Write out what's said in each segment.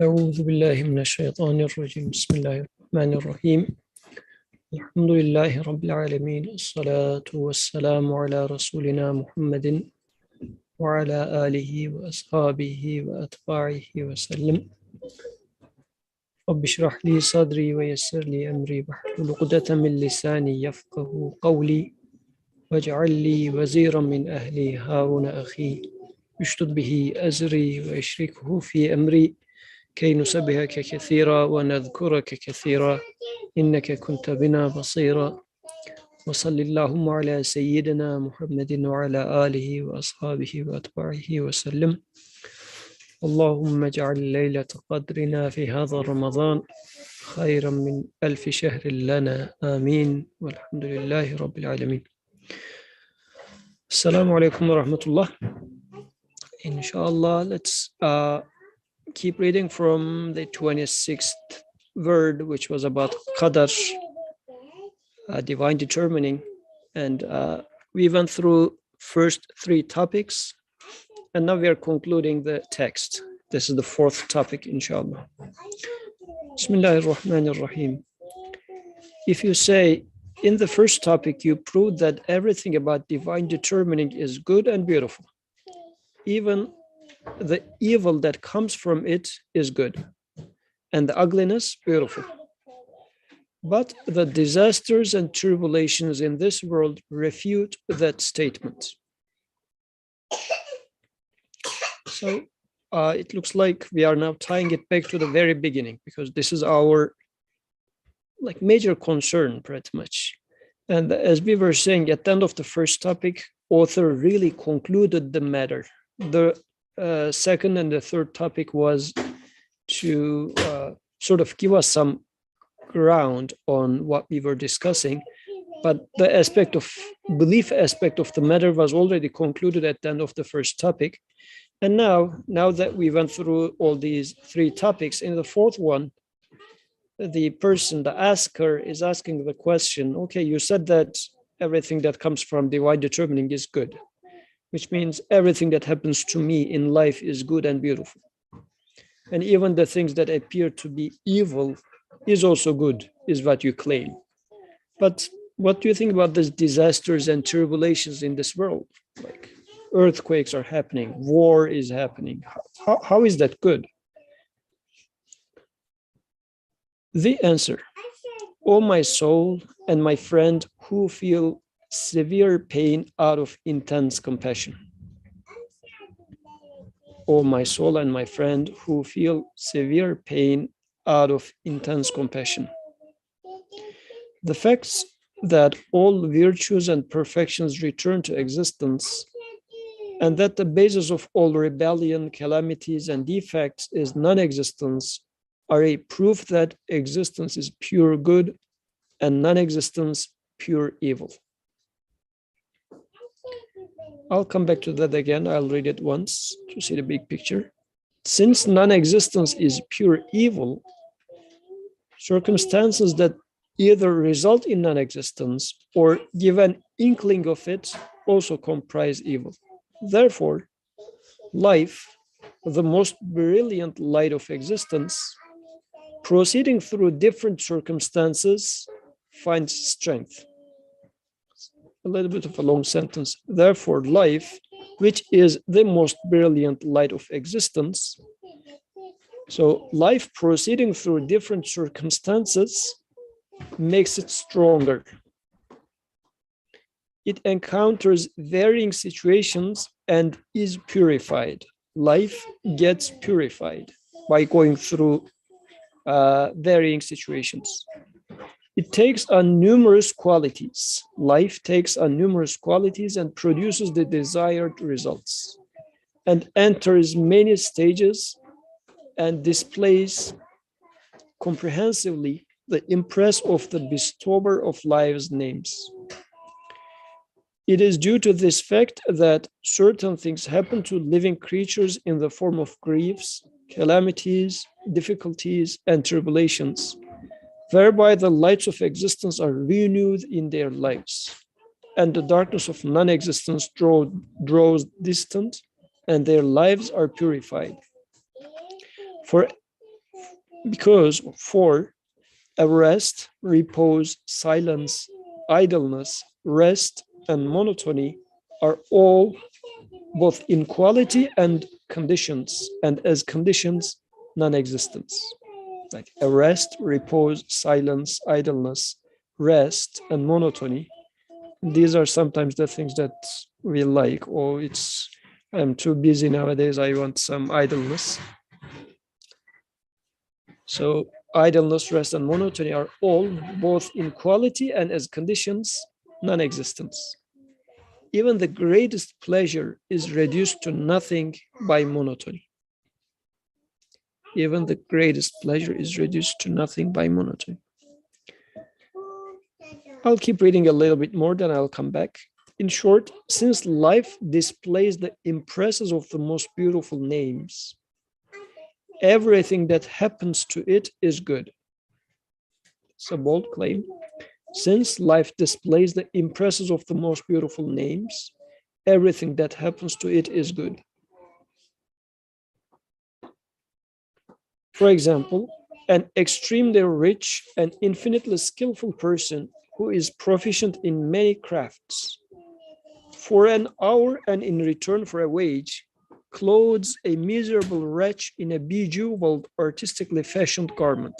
أعوذ بالله من الشيطان الرجيم بسم الله الرحمن الرحيم الحمد لله رب العالمين الصلاة والسلام على رسولنا محمد وعلى آله وأصحابه وأتباعه وسلم رب اشرح لي صدري ويسر لي أمري واحلل عقدة من لساني يفقه قولي واجعل لي وزيرا من أهلي هارون أخي اشدد به أزري وأشركه في أمري كي نسبحك كثيرا ونذكرك كثيرا إنك كنت بنا بصيرا وصل اللهم على سيدنا محمد وعلى آله وأصحابه وأتباعه وسلم اللهم اجعل ليلة قدرنا في هذا رمضان خيرا من 1000 شهر لنا آمين والحمد لله رب العالمين. Assalamu alaikum wa rahmatullah. Inshallah, let's keep reading from the 26th word, which was about qadar, divine determining. And we went through first 3 topics, and now we are concluding the text. This is the 4th topic, inshallah. Bismillahir Rahmanir Rahim. If you say, in the first topic, you proved that everything about divine determining is good and beautiful. Even the evil that comes from it is good, and the ugliness, beautiful. But the disasters and tribulations in this world refute that statement. So it looks like we are now tying it back to the very beginning, because this is our major concern pretty much. And as we were saying at the end of the first topic, author really concluded the matter. The second and the third topic was to sort of give us some ground on what we were discussing, but the belief aspect of the matter was already concluded at the end of the first topic. And now that we went through all these 3 topics, in the 4th one, the asker is asking the question, okay, you said that everything that comes from divine determining is good, which means everything that happens to me in life is good and beautiful. And even the things that appear to be evil is also good, is what you claim. But what do you think about these disasters and tribulations in this world? Like earthquakes are happening, war is happening. How is that good? The answer, O my soul and my friend who feel severe pain out of intense compassion. O my soul and my friend who feel severe pain out of intense compassion. The facts that all virtues and perfections return to existence, and that the basis of all rebellion, calamities, and defects is non-existence, are a proof that existence is pure good and non-existence pure evil. I'll come back to that again. I'll read it once to see the big picture. Since non-existence is pure evil, circumstances that either result in non-existence or give an inkling of it also comprise evil. Therefore, life, the most brilliant light of existence, proceeding through different circumstances, finds strength. A little bit of a long sentence. Therefore, life, which is the most brilliant light of existence, so life proceeding through different circumstances makes it stronger. It encounters varying situations and is purified. Life gets purified by going through varying situations. It takes on numerous qualities. Life takes on numerous qualities and produces the desired results, and enters many stages and displays comprehensively the impress of the bestower of life's names. It is due to this fact that certain things happen to living creatures in the form of griefs, calamities, difficulties, and tribulations, whereby the lights of existence are renewed in their lives, and the darkness of non-existence draws distant and their lives are purified. For rest, repose, silence, idleness, rest, and monotony are all both in quality and conditions, and as conditions, non-existence. Like a rest, repose, silence, idleness, rest, and monotony. These are sometimes the things that we like. Oh, I'm too busy nowadays, I want some idleness. So idleness, rest, and monotony are all, both in quality and as conditions, non-existence. Even the greatest pleasure is reduced to nothing by monotony. Even the greatest pleasure is reduced to nothing by monotony. I'll keep reading a little bit more, then I'll come back. In short, since life displays the impresses of the most beautiful names, everything that happens to it is good. It's a bold claim. Since life displays the impresses of the most beautiful names, everything that happens to it is good. For example, an extremely rich and infinitely skillful person who is proficient in many crafts, for an hour and in return for a wage, clothes a miserable wretch in a bejeweled, artistically fashioned garment.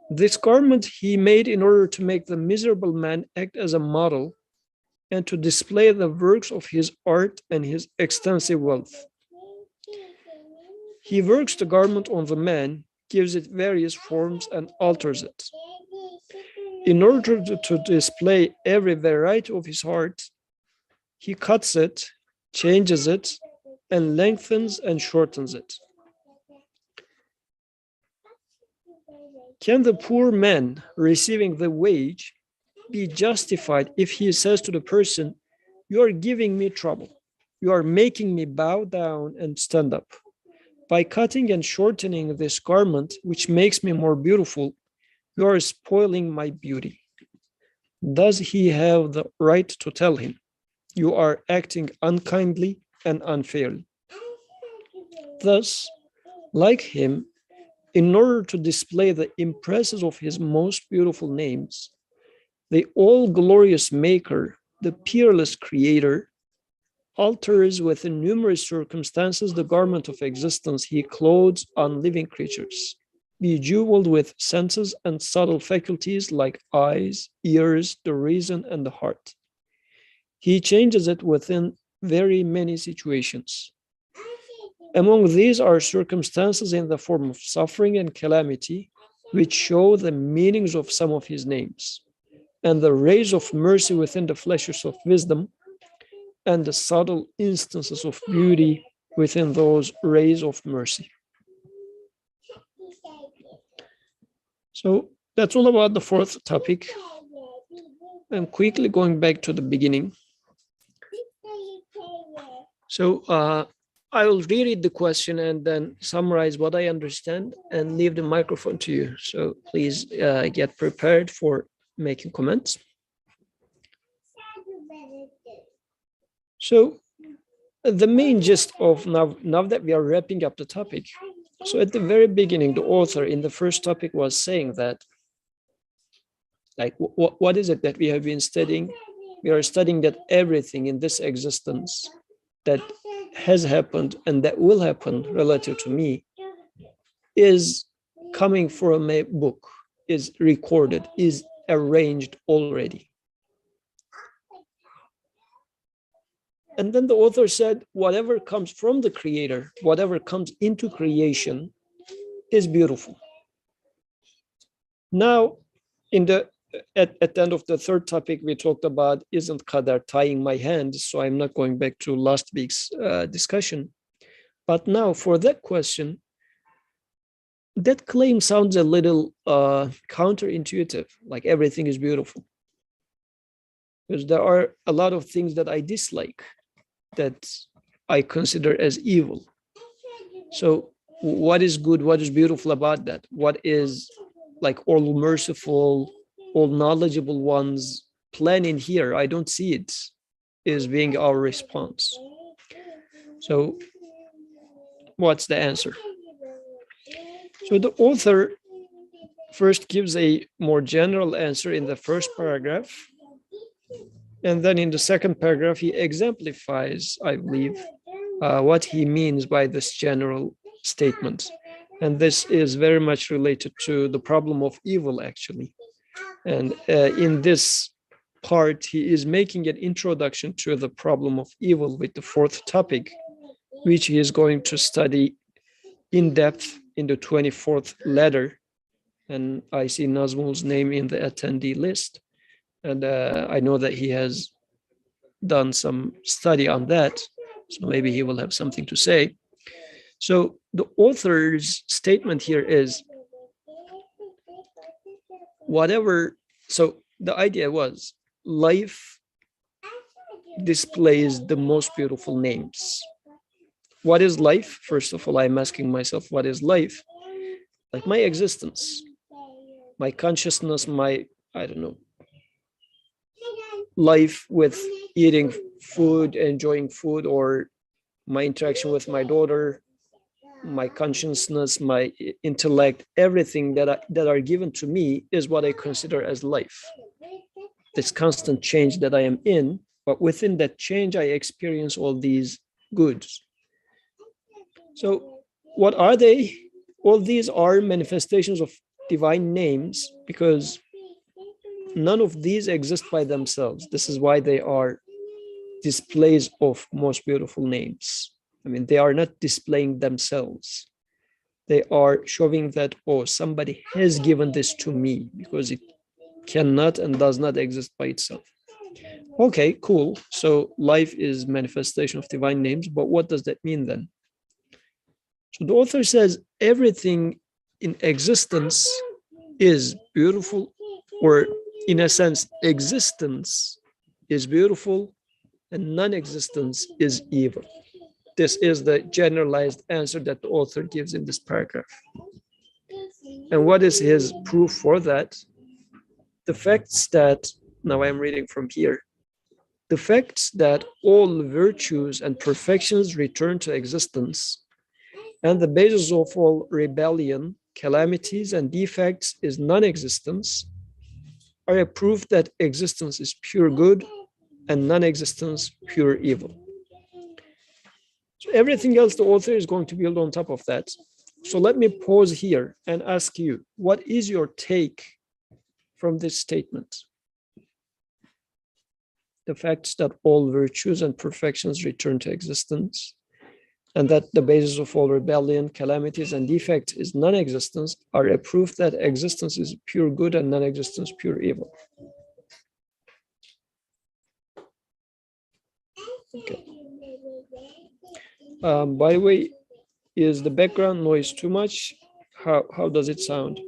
This garment he made in order to make the miserable man act as a model and to display the works of his art and his extensive wealth. He works the garment on the man, gives it various forms, and alters it. In order to display every variety of his art, he cuts it, changes it, and lengthens and shortens it. Can the poor man receiving the wage be justified if he says to the person, "You are giving me trouble. You are making me bow down and stand up. By cutting and shortening this garment, which makes me more beautiful, you are spoiling my beauty." Does he have the right to tell him, "You are acting unkindly and unfairly"? Thus, like him, in order to display the impresses of his most beautiful names, the all-glorious Maker, the peerless Creator, alters with numerous circumstances the garment of existence he clothes on living creatures, bejeweled with senses and subtle faculties like eyes, ears, the reason, and the heart. He changes it within very many situations. Among these are circumstances in the form of suffering and calamity, which show the meanings of some of his names, and the rays of mercy within the flashes of wisdom, and the subtle instances of beauty within those rays of mercy. So that's all about the fourth topic. I'm quickly going back to the beginning. So I will reread the question and then summarize what I understand and leave the microphone to you. So please get prepared for making comments. So the main gist of now that we are wrapping up the topic. So at the very beginning, the author in the first topic was saying that, like, what is it that we have been studying? We are studying that everything in this existence that has happened and that will happen relative to me is coming from a book, is recorded, is arranged already. And then the author said, whatever comes from the Creator, whatever comes into creation is beautiful. Now, at the end of the third topic, we talked about, isn't Qadar tying my hands? So I'm not going back to last week's discussion. But now for that question, that claim sounds a little counterintuitive, like everything is beautiful. Because there are a lot of things that I dislike, that I consider as evil. So what is good, what is beautiful about that? What is like all merciful, all knowledgeable ones plan in here? I don't see it as being our response. So what's the answer? So the author first gives a more general answer in the first paragraph. And then in the second paragraph, he exemplifies, I believe, what he means by this general statement. And this is very much related to the problem of evil, actually. And in this part, he is making an introduction to the problem of evil with the fourth topic, which he is going to study in depth in the 24th letter. And I see Nazmul's name in the attendee list. And I know that he has done some study on that. So maybe he will have something to say. So the author's statement here is whatever. So the idea was life displays the most beautiful names. What is life? First of all, I'm asking myself, what is life? Like my existence, my consciousness, my, I don't know, life with eating food, enjoying food, or my interaction with my daughter, my consciousness, my intellect, everything that are given to me is what I consider as life. This constant change that I am in, but within that change, I experience all these goods. So what are they? All these are manifestations of divine names because none of these exist by themselves. This is why they are displays of most beautiful names. I mean, they are not displaying themselves. They are showing that, oh, somebody has given this to me because it cannot and does not exist by itself. Okay, cool. So life is manifestation of divine names, but what does that mean then? So the author says everything in existence is beautiful, or in a sense, existence is beautiful and non-existence is evil. This is the generalized answer that the author gives in this paragraph. And what is his proof for that? The facts that, now I'm reading from here, the facts that all virtues and perfections return to existence, and the basis of all rebellion, calamities, and defects is non-existence, are a proof that existence is pure good and non-existence pure evil. So everything else the author is going to build on top of that. So let me pause here and ask you, what is your take from this statement? The facts that all virtues and perfections return to existence, and that the basis of all rebellion, calamities, and defects is non-existence, are a proof that existence is pure good and non-existence pure evil. Okay. By the way, is the background noise too much? How does it sound?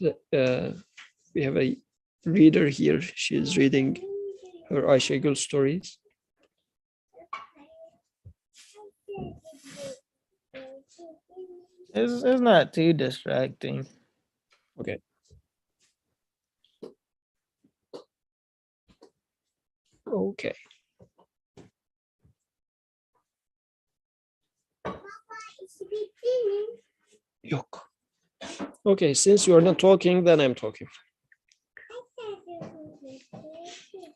We have a reader here. She is reading her Ayşegül stories. It's not too distracting. Okay. Okay. Yok. Okay, since you are not talking, then I'm talking.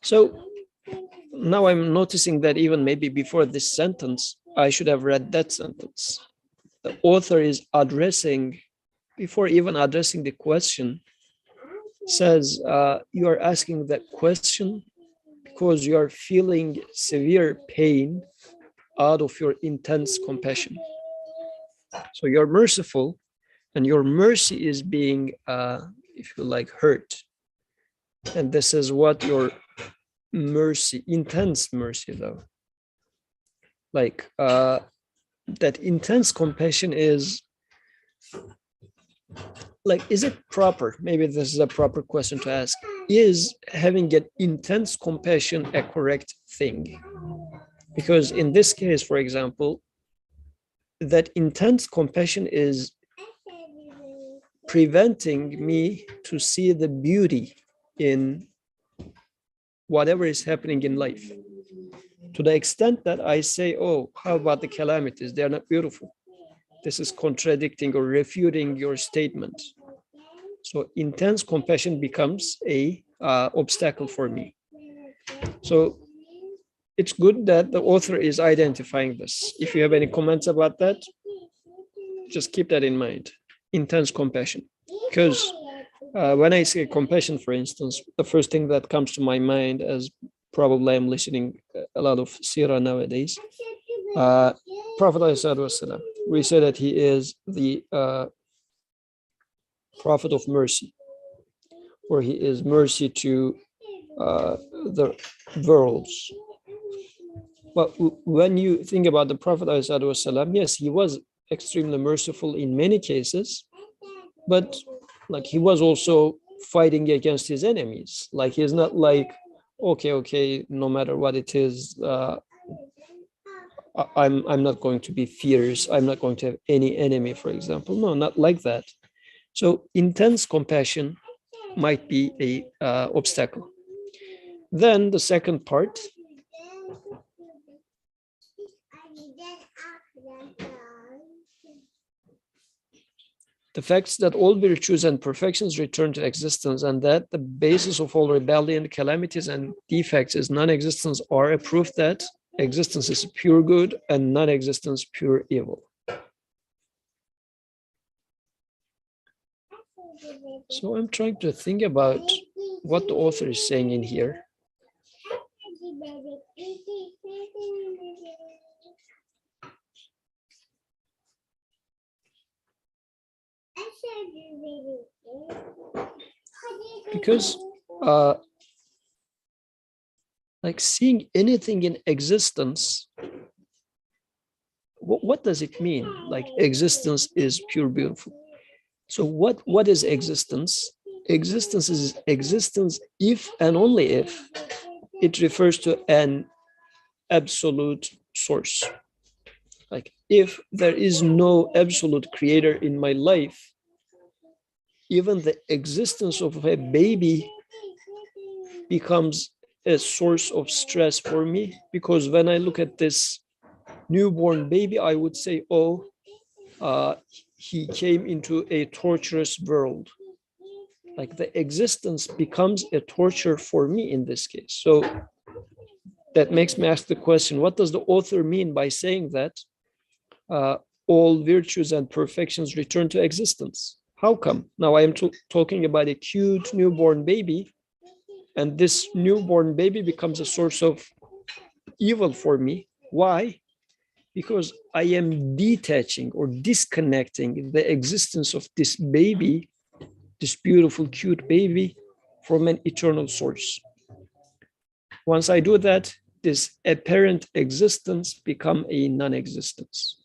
So now I'm noticing that even maybe before this sentence, I should have read that sentence. The author is addressing, before even addressing the question, says you are asking that question because you are feeling severe pain out of your intense compassion. So you're merciful, and your mercy is being, if you like, hurt. And this is what your mercy, intense mercy though, like that intense compassion is, like, is it proper? Maybe this is a proper question to ask. Is having an intense compassion a correct thing? Because in this case, for example, that intense compassion is preventing me to see the beauty in whatever is happening in life. To the extent that I say, oh, how about the calamities? They're not beautiful. This is contradicting or refuting your statement. So intense compassion becomes a obstacle for me. So it's good that the author is identifying this. If you have any comments about that, just keep that in mind. Intense compassion. Because when I say compassion, for instance, the first thing that comes to my mind, as probably I'm listening a lot of Sirah nowadays, Prophet ﷺ, we say that he is the prophet of mercy, or he is mercy to the worlds. But when you think about the Prophet ﷺ, yes, he was extremely merciful in many cases, but like he was also fighting against his enemies. Like he's not like, okay, no matter what it is, I'm not going to be fierce. I'm not going to have any enemy, for example. No, not like that. So intense compassion might be a obstacle. Then the second part, the facts that all virtues and perfections return to existence, and that the basis of all rebellion, calamities, and defects is non-existence, are a proof that existence is pure good and non-existence pure evil. So I'm trying to think about what the author is saying in here. Because like seeing anything in existence, what does it mean? Like existence is pure beautiful. So what is existence? Existence is existence if and only if it refers to an absolute source. Like if there is no absolute creator in my life, even the existence of a baby becomes a source of stress for me, because when I look at this newborn baby, I would say, oh, he came into a torturous world. Like the existence becomes a torture for me in this case. So that makes me ask the question, what does the author mean by saying that all virtues and perfections return to existence? How come? Now I am talking about a cute newborn baby, and this newborn baby becomes a source of evil for me. Why? Because I am detaching or disconnecting the existence of this baby, this beautiful, cute baby, from an eternal source. Once I do that, this apparent existence become a non-existence.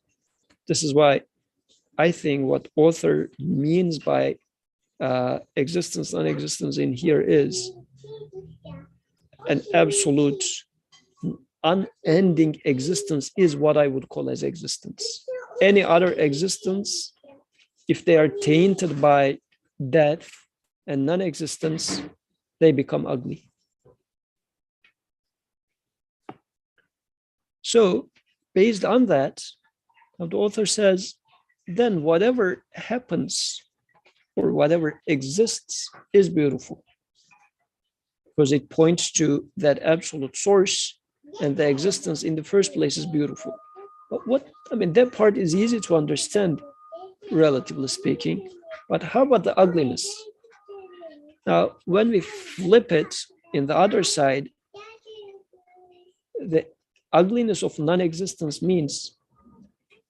This is why I think what author means by existence, non-existence in here is an absolute unending existence is what I would call as existence. Any other existence, if they are tainted by death and non-existence, they become ugly. So based on that, the author says, then whatever happens or whatever exists is beautiful, because it points to that absolute source, and the existence in the first place is beautiful. But that part is easy to understand, relatively speaking. But how about the ugliness? Now, when we flip it in the other side, the ugliness of non-existence means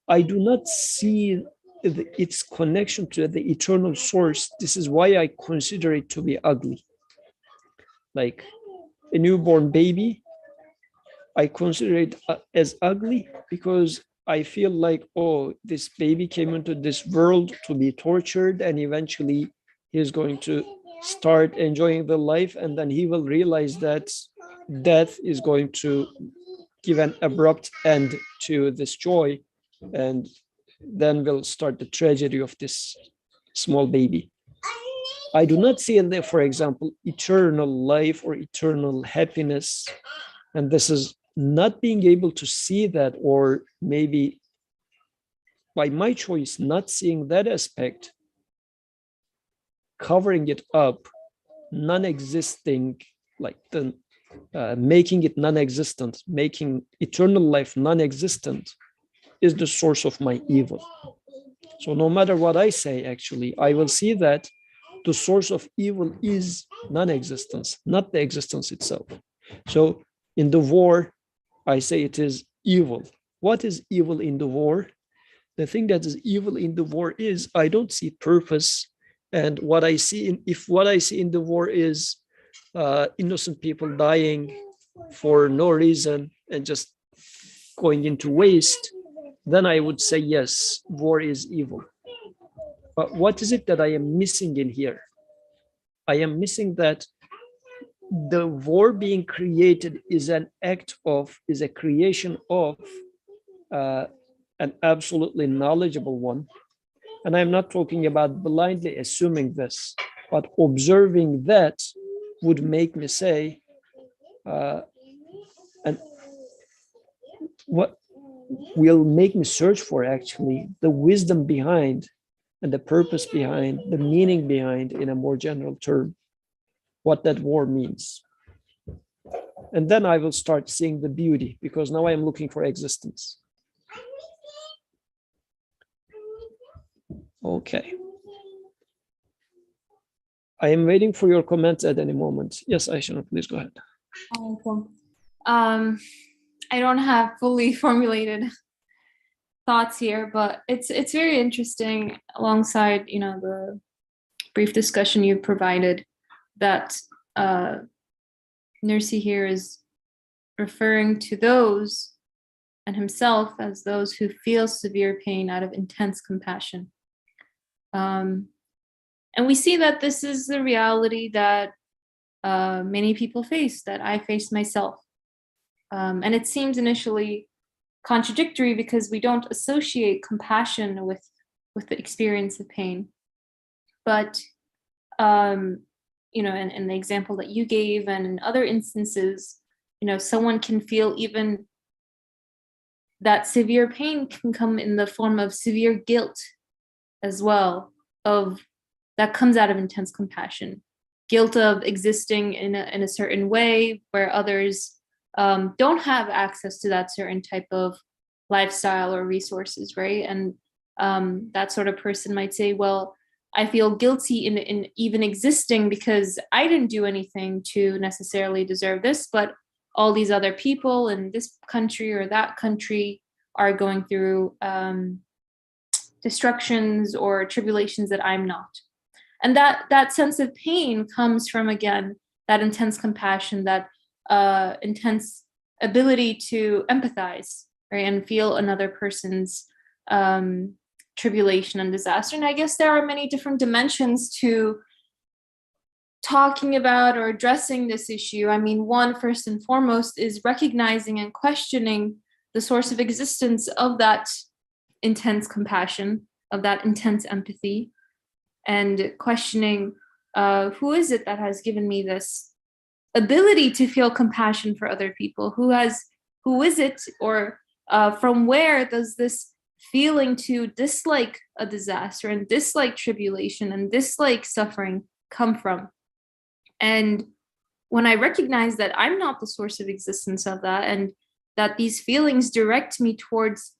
I do not see its connection to the eternal source. This is why I consider it to be ugly. Like a newborn baby, I consider it as ugly because I feel like, oh, this baby came into this world to be tortured, and eventually he's going to start enjoying the life, and then he will realize that death is going to give an abrupt end to this joy, and then will start the tragedy of this small baby. I do not see in there, for example, eternal life or eternal happiness. And this is not being able to see that, or maybe by my choice, not seeing that aspect, covering it up, non-existing, like the making it non-existent, making eternal life non-existent, is the source of my evil. So no matter what I say, actually, I will see that the source of evil is non-existence, not the existence itself. So in the war, I say it is evil. What is evil in the war? The thing that is evil in the war is I don't see purpose. And what I see if what I see in the war is innocent people dying for no reason and just going into waste, then I would say, yes, war is evil. But what is it that I am missing in here? I am missing that the war being created is an act of, is a creation of uh, an absolutely knowledgeable one. And I'm not talking about blindly assuming this, but observing that would make me say, and what will make me search for actually the wisdom behind and the purpose behind, the meaning behind, in a more general term, what that war means. And then I will start seeing the beauty, because now I am looking for existence. Okay. I am waiting for your comments at any moment. Yes, Aisha, please go ahead. I don't have fully formulated thoughts here, but it's very interesting, alongside, you know, the brief discussion you provided, that Nursi here is referring to those and himself as those who feel severe pain out of intense compassion. And we see that this is the reality that many people face, that I face myself. And it seems initially contradictory because we don't associate compassion with the experience of pain. But, you know, in the example that you gave and in other instances, you know, someone can feel even that severe pain can come in the form of severe guilt as well, of that comes out of intense compassion. Guilt of existing in a certain way where others don't have access to that certain type of lifestyle or resources, right? And that sort of person might say, well, I feel guilty in even existing because I didn't do anything to necessarily deserve this, but all these other people in this country or that country are going through destructions or tribulations that I'm not. And that sense of pain comes from, again, that intense compassion, that intense ability to empathize, right, and feel another person's tribulation and disaster. And I guess there are many different dimensions to talking about or addressing this issue. I mean, one, first and foremost, is recognizing and questioning the source of existence of that intense compassion, of that intense empathy, and questioning who is it that has given me this ability to feel compassion for other people? Who is it, or from where does this feeling to dislike a disaster and dislike tribulation and dislike suffering come from? And when I recognize that I'm not the source of existence of that, and that these feelings direct me towards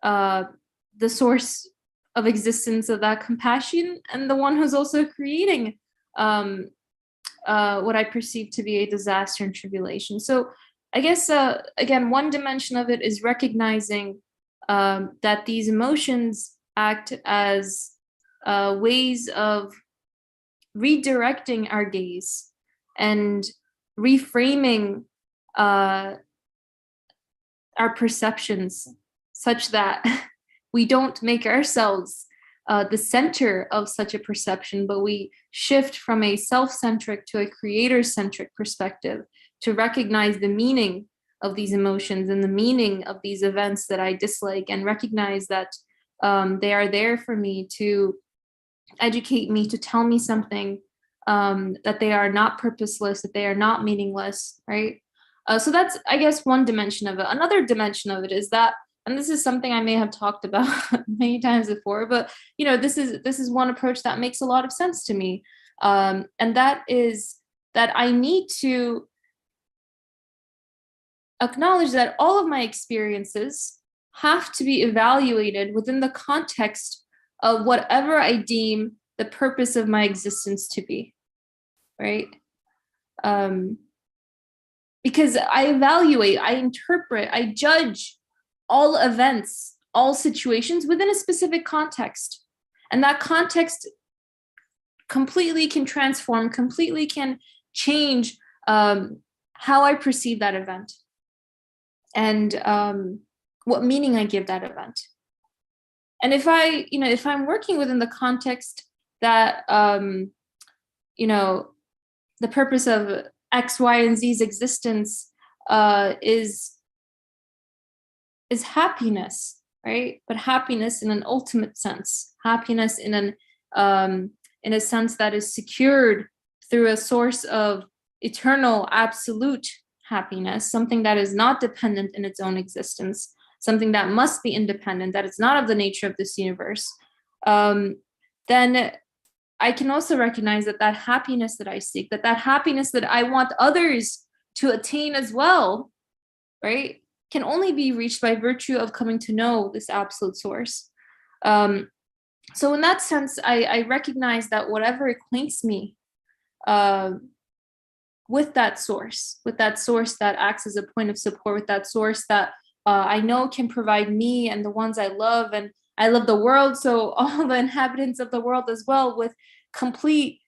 the source of existence of that compassion, and the one who's also creating what I perceive to be a disaster and tribulation. So I guess, again, one dimension of it is recognizing that these emotions act as ways of redirecting our gaze and reframing our perceptions such that we don't make ourselves the center of such a perception, but we shift from a self-centric to a creator-centric perspective to recognize the meaning of these emotions and the meaning of these events that I dislike, and recognize that they are there for me to educate me, to tell me something, that they are not purposeless, that they are not meaningless, right? So that's, I guess, one dimension of it. Another dimension of it is that, and this is something I may have talked about many times before, but this is one approach that makes a lot of sense to me, and that is that I need to acknowledge that all of my experiences have to be evaluated within the context of whatever I deem the purpose of my existence to be, right? Because I evaluate, I interpret, I judge all events, all situations within a specific context. And that context completely can transform, completely can change how I perceive that event and what meaning I give that event. And if I'm working within the context that, the purpose of X, Y, and Z's existence is happiness, right? But happiness in an ultimate sense, happiness in a sense that is secured through a source of eternal, absolute happiness, something that is not dependent in its own existence, something that must be independent, that is not of the nature of this universe, then I can also recognize that happiness that I seek, that happiness that I want others to attain as well, right, can only be reached by virtue of coming to know this absolute source. So in that sense, I recognize that whatever acquaints me with that source that acts as a point of support, with that source that I know can provide me and the ones I love, and I love the world, so all the inhabitants of the world as well, with complete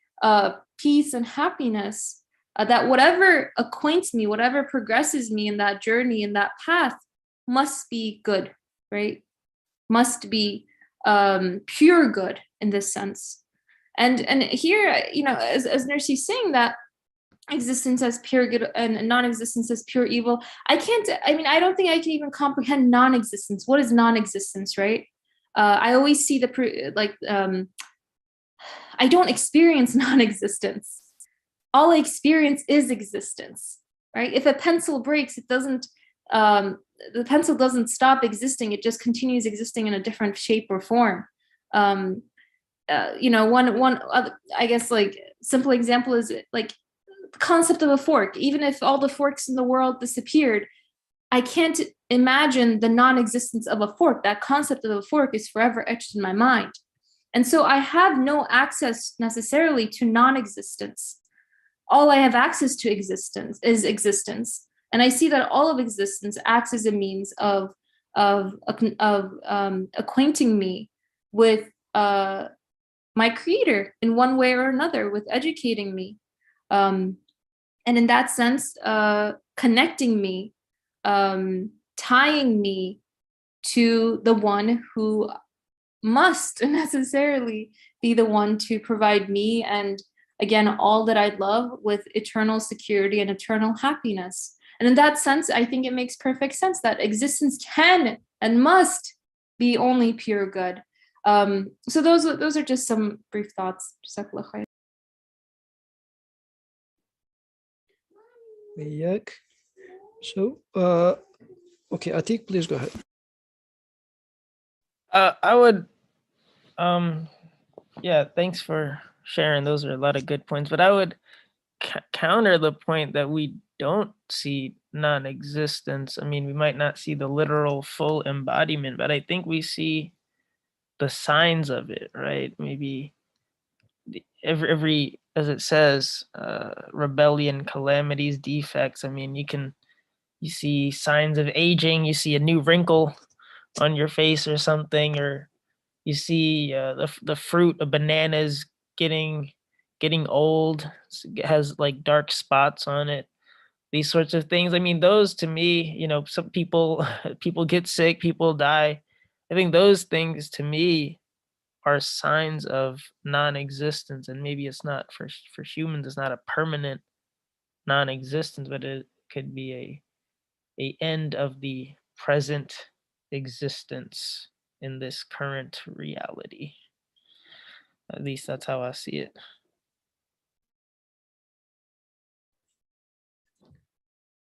peace and happiness, that whatever acquaints me, whatever progresses me in that journey, in that path, must be good, right? Must be pure good in this sense. And here, as Nursi's saying that existence as pure good and non-existence as pure evil, I don't think I can even comprehend non-existence. What is non-existence, right? I always see I don't experience non-existence. All I experience is existence, right? If a pencil breaks, it doesn't, the pencil doesn't stop existing. It just continues existing in a different shape or form. One other, I guess, like, simple example is like the concept of a fork. Even if all the forks in the world disappeared, I can't imagine the non-existence of a fork. That concept of a fork is forever etched in my mind. And so I have no access necessarily to non-existence. All I have access to existence is existence. And I see that all of existence acts as a means of acquainting me with my creator in one way or another, with educating me. And in that sense, connecting me, tying me to the one who must necessarily be the one to provide me and, again, all that I love with eternal security and eternal happiness. And in that sense, I think it makes perfect sense that existence can and must be only pure good. So those are just some brief thoughts. وإياك. So, okay, Atik, please go ahead. I would, yeah, thanks for sharing. Those are a lot of good points, but I would counter the point that we don't see non-existence. I mean, we might not see the literal full embodiment, but I think we see the signs of it, right? Maybe every as it says, rebellion, calamities, defects. I mean, you see signs of aging, you see a new wrinkle on your face or something, or you see the fruit of bananas getting old, it has like dark spots on it, these sorts of things. I mean, those to me, some people people get sick, people die. I think those things to me are signs of non-existence, and maybe it's not for humans, it's not a permanent non-existence, but it could be a end of the present existence in this current reality. At least that's how I see it.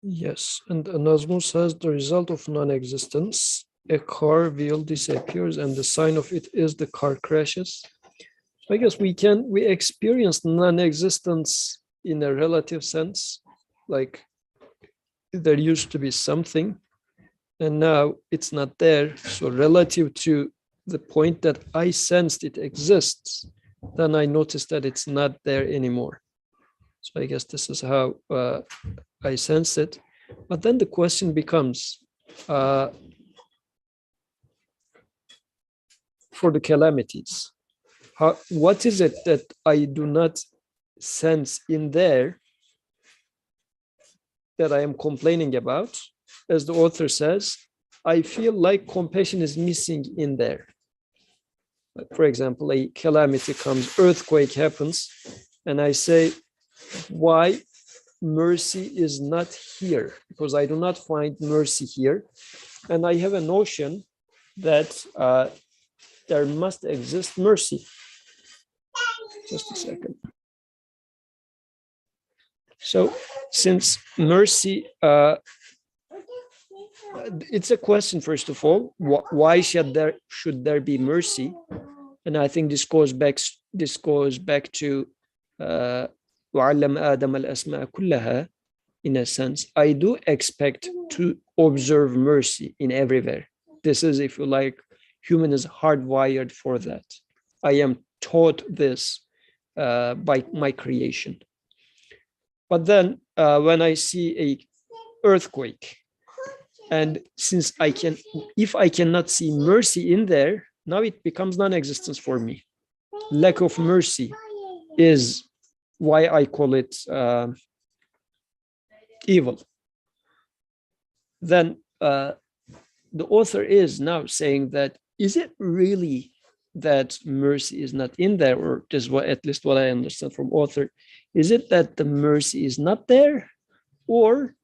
Yes, and Nazmul says the result of non-existence, a car wheel disappears and the sign of it is the car crashes. I guess we experience non-existence in a relative sense, like there used to be something and now it's not there. So relative to the point that I sensed it exists, then I noticed that it's not there anymore. So I guess this is how I sense it. But then the question becomes, for the calamities, what is it that I do not sense in there that I am complaining about? As the author says, I feel like compassion is missing in there. Like for example, a calamity comes, earthquake happens, and I say, why mercy is not here? Because I do not find mercy here. And I have a notion that there must exist mercy. Just a second. So since mercy, it's a question, first of all, why should there be mercy? And I think this goes back to وَعَلَّمَ آدَمَ الْأَسْمَاءَ كُلَّهَا. In a sense, I do expect to observe mercy in everywhere. This is, if you like, human is hardwired for that. I am taught this by my creation. But then when I see a earthquake, and since if I cannot see mercy in there, now it becomes non-existence for me. Lack of mercy is why I call it evil. Then the author is now saying that, is it really that mercy is not in there, or this is at least what I understand from author, is it that the mercy is not there, or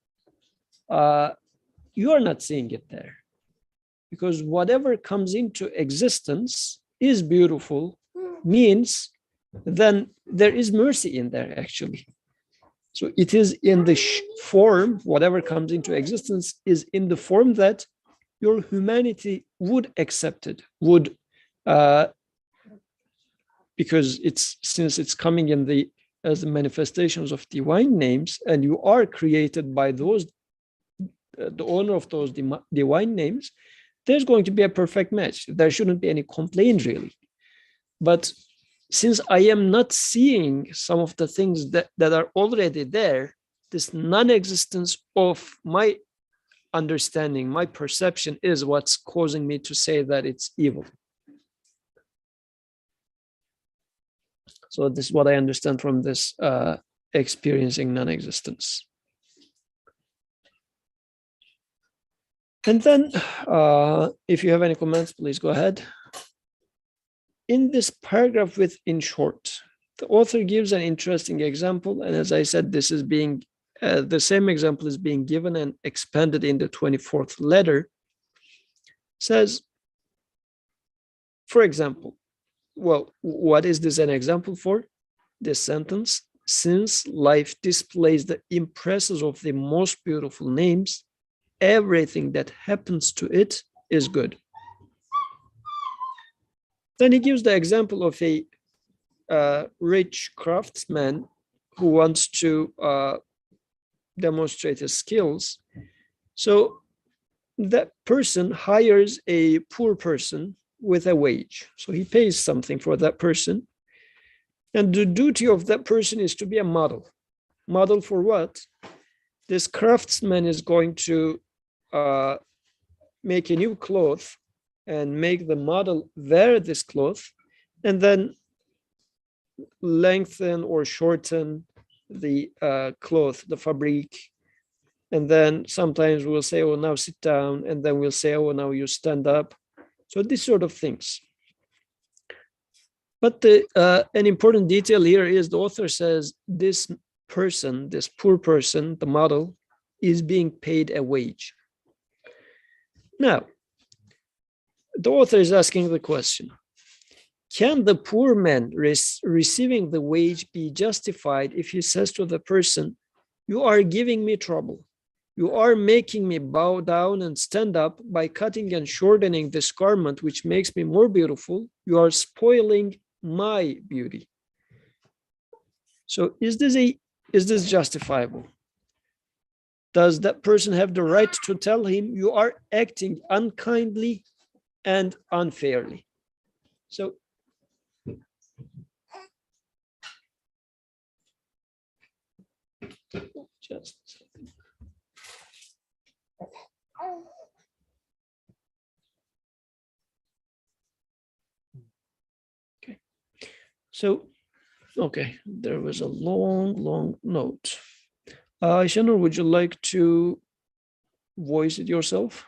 you are not seeing it there? Because whatever comes into existence is beautiful, means then there is mercy in there actually. So it is in the form, whatever comes into existence is in the form that your humanity would accept it, would, because since it's coming in as the manifestations of divine names, and you are created by those, the owner of those divine names, there's going to be a perfect match. There shouldn't be any complaint really. But since I am not seeing some of the things that are already there, this non-existence of my understanding, my perception, is what's causing me to say that it's evil. So this is what I understand from this experiencing non-existence. And then if you have any comments, please go ahead. In this paragraph with "in short," the author gives an interesting example. And as I said, this is being, the same example is being given and expanded in the 24th letter. Says, for example, well, what is this an example for? This sentence: since life displays the impressions of the most beautiful names, everything that happens to it is good. Then he gives the example of a rich craftsman who wants to demonstrate his skills. So that person hires a poor person with a wage. So he pays something for that person. And the duty of that person is to be a model. Model for what? This craftsman is going to make a new cloth and make the model wear this cloth, and then lengthen or shorten the cloth, the fabric. And then sometimes we'll say, oh, now sit down. And then we'll say, oh, now you stand up. So these sort of things. But an important detail here is the author says this person, this poor person, the model, is being paid a wage. Now, the author is asking the question, can the poor man receiving the wage be justified if he says to the person, you are giving me trouble, You are making me bow down and stand up by cutting and shortening this garment, which makes me more beautiful. You are spoiling my beauty. So is this justifiable? Does that person have the right to tell him you are acting unkindly and unfairly? So just a second. Okay. So, okay, there was a long note. Shannon, would you like to voice it yourself?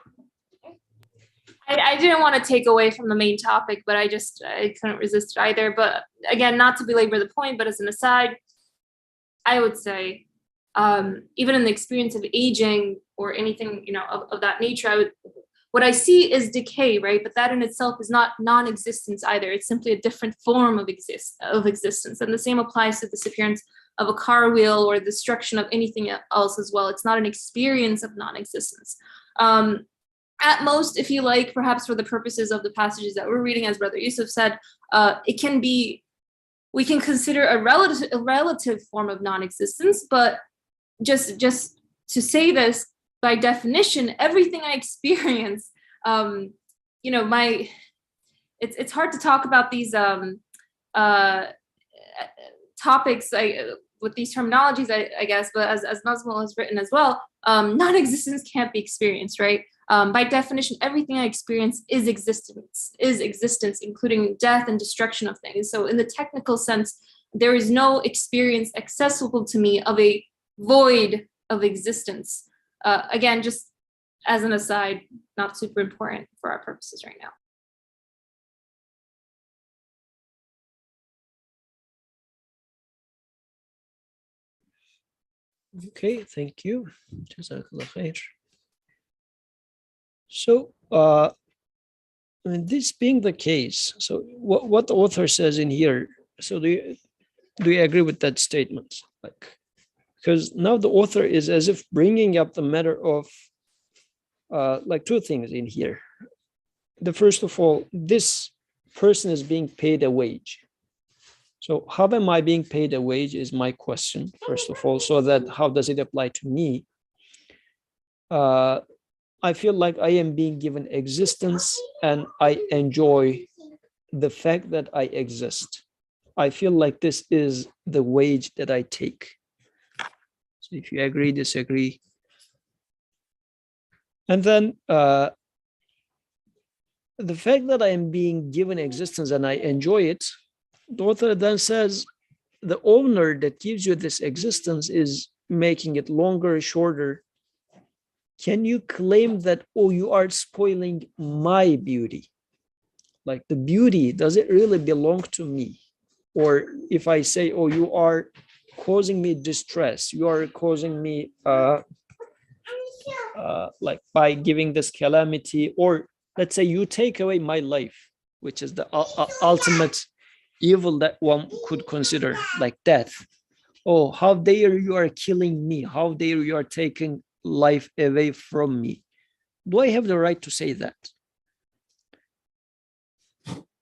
I didn't want to take away from the main topic, but I couldn't resist either. But again, not to belabor the point, but as an aside, I would say, even in the experience of aging or anything, of that nature, what I see is decay, right? But that in itself is not non-existence either. It's simply a different form of existence. And the same applies to the disappearance of a car wheel or the destruction of anything else as well. It's not an experience of non-existence. At most, if you like, perhaps for the purposes of the passages that we're reading, as Brother Yusuf said, it can be, we can consider a relative form of non-existence, but just to say this, by definition, everything I experience, it's hard to talk about these topics with these terminologies, I guess, but as Nazmul has written as well, non-existence can't be experienced, right? By definition, everything I experience is existence, including death and destruction of things. So in the technical sense, there is no experience accessible to me of a void of existence. Again, just as an aside, not super important for our purposes right now. Okay, thank you. Jazakallah khair. So, this being the case, so what the author says in here, so do you agree with that statement? Like, because now the author is as if bringing up the matter of like two things in here. The first of all, this person is being paid a wage. So how am I being paid a wage is my question, first of all, so that how does it apply to me? I feel like I am being given existence and I enjoy the fact that I exist. I feel like this is the wage that I take. So if you agree, disagree. And then the fact that I am being given existence and I enjoy it, the author then says, the owner that gives you this existence is making it longer, shorter. Can you claim that, oh, you are spoiling my beauty? Like the beauty, does it really belong to me? Or if I say, oh, you are causing me distress, you are causing me like by giving this calamity, or let's say you take away my life, which is the ultimate evil that one could consider, like death. Oh, how dare you are killing me? How dare you are taking life away from me? Do I have the right to say that?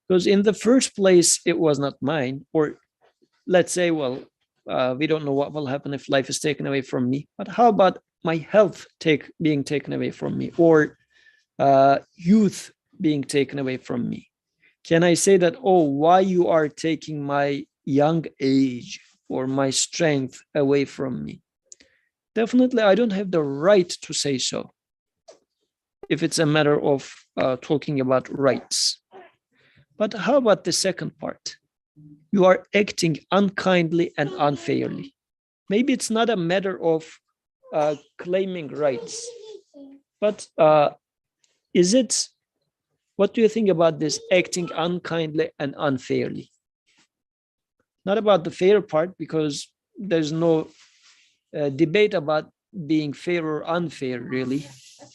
Because in the first place, it was not mine. Or let's say, well, we don't know what will happen if life is taken away from me. But how about my health being taken away from me, or youth being taken away from me? Can I say that, oh, why you are taking my young age or my strength away from me? Definitely, I don't have the right to say so if it's a matter of talking about rights. But how about the second part? You are acting unkindly and unfairly. Maybe it's not a matter of claiming rights, but is it, what do you think about this acting unkindly and unfairly? Not about the fair part, because there's no debate about being fair or unfair, really,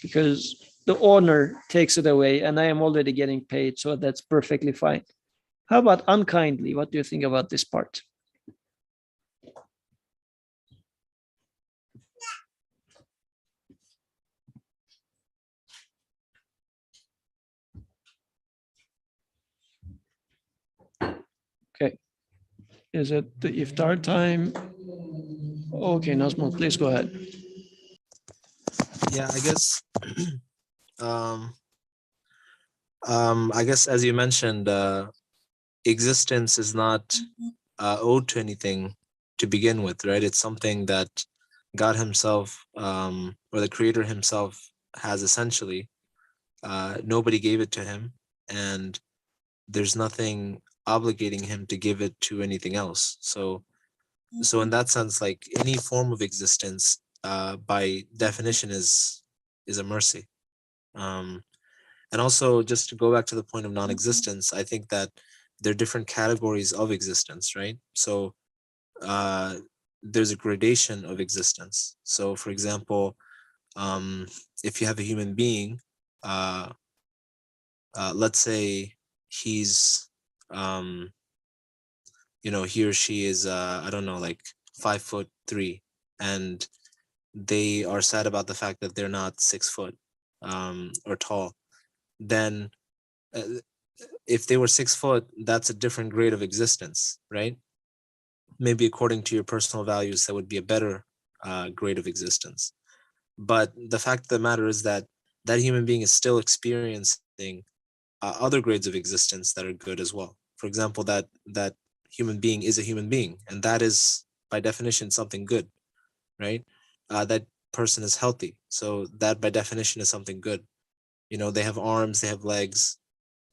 because the owner takes it away and I am already getting paid, so that's perfectly fine. How about unkindly? What do you think about this part? Is it the iftar time? Okay, Nazmul, please go ahead. Yeah, I guess. I guess as you mentioned, existence is not owed to anything to begin with, right? It's something that God Himself, or the Creator Himself, has essentially. Nobody gave it to Him, and there's nothing obligating Him to give it to anything else. So in that sense, like any form of existence, by definition, is a mercy. And also, just to go back to the point of non-existence, I think that there are different categories of existence, right? So there's a gradation of existence. So for example, if you have a human being, let's say he's he or she is I don't know, like 5'3", and they are sad about the fact that they're not 6 foot or tall. Then if they were 6 foot, that's a different grade of existence, right? Maybe according to your personal values, that would be a better grade of existence. But the fact of the matter is that that human being is still experiencing other grades of existence that are good as well. For example, that human being is a human being, and that is by definition something good, right? That person is healthy, so that by definition is something good. They have arms, they have legs.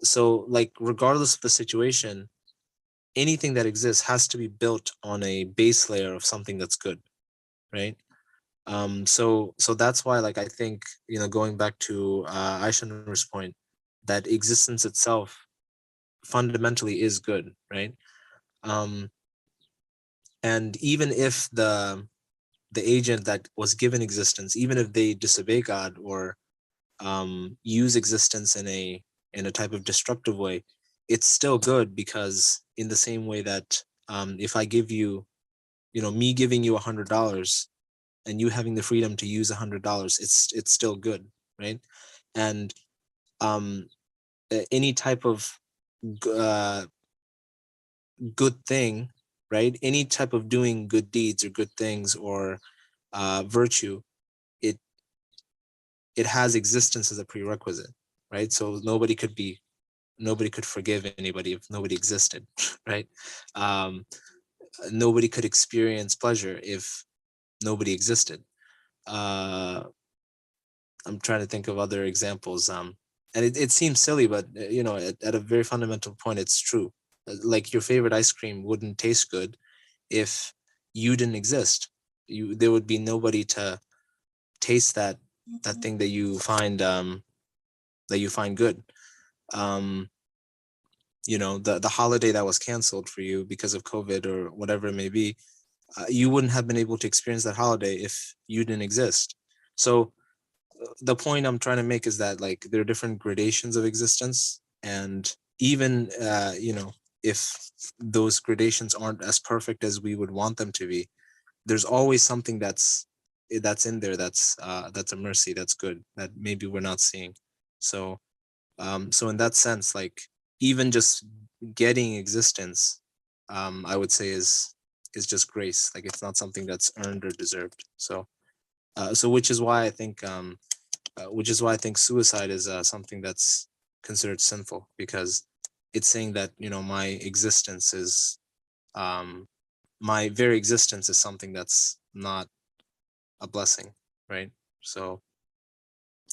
So like regardless of the situation, anything that exists has to be built on a base layer of something that's good, right? So that's why, like, I think, going back to Aisha Noor's point, that existence itself fundamentally is good, right? And even if the agent that was given existence, even if they disobey God or use existence in a type of destructive way, it's still good, because in the same way that if I give you, me giving you $100 and you having the freedom to use $100, it's still good, right? And any type of good thing, right? Any type of doing good deeds or good things or virtue, it has existence as a prerequisite, right? So nobody could forgive anybody if nobody existed, right? Nobody could experience pleasure if nobody existed. I'm trying to think of other examples. And it seems silly, but at a very fundamental point, it's true. Like your favorite ice cream wouldn't taste good if you didn't exist. There would be nobody to taste that thing that you find good. The holiday that was canceled for you because of COVID or whatever it may be, you wouldn't have been able to experience that holiday if you didn't exist. So the point I'm trying to make is that, like, there are different gradations of existence, and even if those gradations aren't as perfect as we would want them to be, there's always something that's in there that's a mercy, that's good, that maybe we're not seeing. So in that sense, like, even just getting existence, I would say is just grace. Like, it's not something that's earned or deserved. So which is why I think suicide is something that's considered sinful, because it's saying that my existence is my very existence is something that's not a blessing, right? So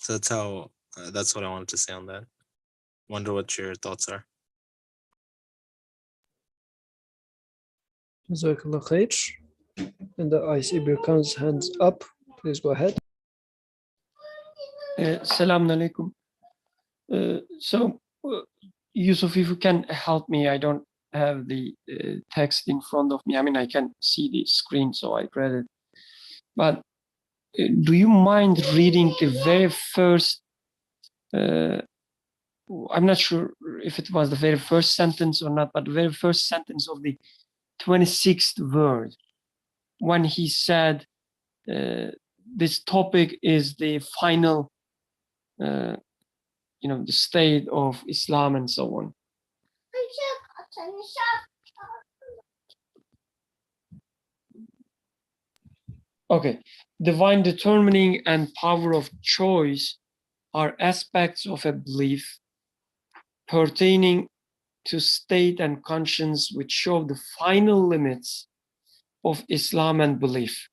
that's what I wanted to say on that. Wonder what your thoughts are. Jazakallah khair. And I see Birkan's hands up. Please go ahead. Assalamu alaikum. Yusuf, if you can help me, I don't have the text in front of me. I mean, I can see the screen, so I read it. But do you mind reading the very first, I'm not sure if it was the very first sentence or not, but the very first sentence of the 26th word, when he said, this topic is the final, the state of Islam and so on. Okay, divine determining and power of choice are aspects of a belief pertaining to state and conscience which show the final limits of Islam and belief.